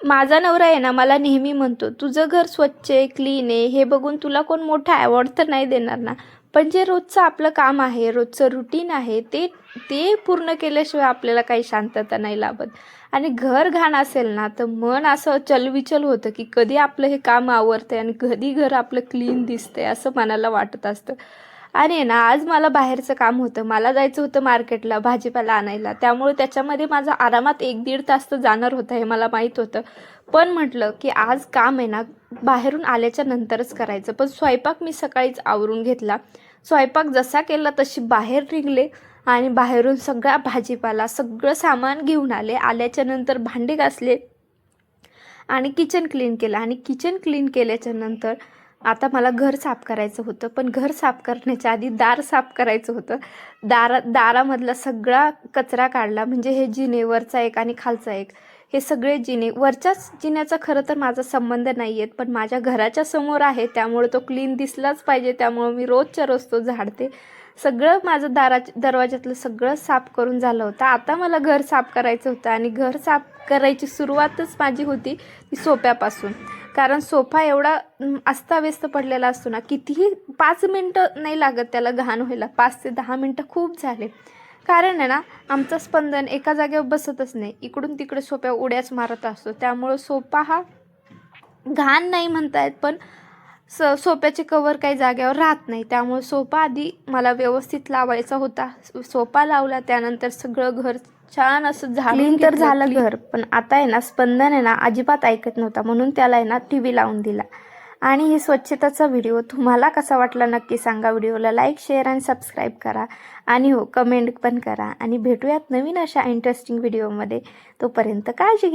माझा नवरा आहे ना, मला नेहमी म्हणतो, तुझं घर स्वच्छ आहे, क्लीन आहे, हे बघून तुला कोण मोठा अवॉर्ड तर नाही देणार ना. पण जे रोजचं आपलं काम आहे, रोजचं रुटीन आहे, ते ते पूर्ण केल्याशिवाय आपल्याला काही शांतता नाही लाभत. आणि घर घाण असेल ना, तर मन असं चलविचल होतं, की कधी आपलं हे काम आवरतंय आणि कधी घर आपलं क्लीन दिसतंय, असं मनाला वाटत असतं. आणि आहे ना, आज मला बाहेरचं काम होतं. मला जायचं होतं मार्केटला भाजीपाला आणायला. त्यामुळे त्याच्यामध्ये माझा आरामात 1-1.5 तास तर जाणार होता, हे मला माहीत होतं. पण म्हटलं, की आज काम आहे ना, बाहेरून आल्याच्या नंतरच करायचं. पण स्वयंपाक मी सकाळीच आवरून घेतला. स्वयंपाक जसा केला तशी बाहेर निघले आणि बाहेरून सगळा भाजीपाला, सगळं सामान घेऊन आले. आल्याच्या नंतर भांडी घासले आणि किचन क्लीन केलं. आणि किचन क्लीन केल्याच्या नंतर आता मला घर साफ करायचं होतं. पण घर साफ करण्याच्या आधी दार साफ करायचं होतं. दारामधला सगळा कचरा काढला. म्हणजे हे जिने, वरचा एक आणि खालचा एक, हे सगळे जिने. वरच्याच जिन्याचा खरं तर माझा संबंध नाही आहेत, पण माझ्या घराच्या समोर आहे, त्यामुळे तो क्लीन दिसलाच पाहिजे. त्यामुळे मी रोजच्या रोज तो झाडते. सगळं माझं दरवाजातलं सगळं साफ करून झालं होतं. आता मला घर साफ करायचं होतं आणि घर साफ करायची सुरुवातच माझी होती ती सोफ्यापासून. कारण सोफा एवढा अस्ताव्यस्त पडलेला असतो ना, कितीही 5 मिनटं नाही लागत त्याला घाण व्हायला. 5 ते 10 मिनटं खूप झाले. कारण आहे ना, आमचं स्पंदन एका जागेवर बसतच नाही, इकडून तिकडे सोफ्या उड्याच मारत असतो. त्यामुळं सोफा हा घाण नाही म्हणता येत, पण सोफ्याचे कवर काही जागेवर राहत नाही. त्यामुळे सोफा आधी मला व्यवस्थित लावायचा होता. सोफा लावला, त्यानंतर सगळं घर छान असं झाडून तर झालं घर. पण आता आहे ना, स्पंदन आहे ना अजिबात ऐकत नव्हता. म्हणून त्याला आहे ना TV लावून दिला. आणि ही स्वच्छताचा व्हिडिओ तुम्हाला कसा वाटला नक्की सांगा. व्हिडिओला लाईक, शेअर आणि सबस्क्राईब करा. आणि हो, कमेंट पण करा. आणि भेटूयात नवीन अशा इंटरेस्टिंग व्हिडिओमध्ये. तोपर्यंत काळजी घ्या.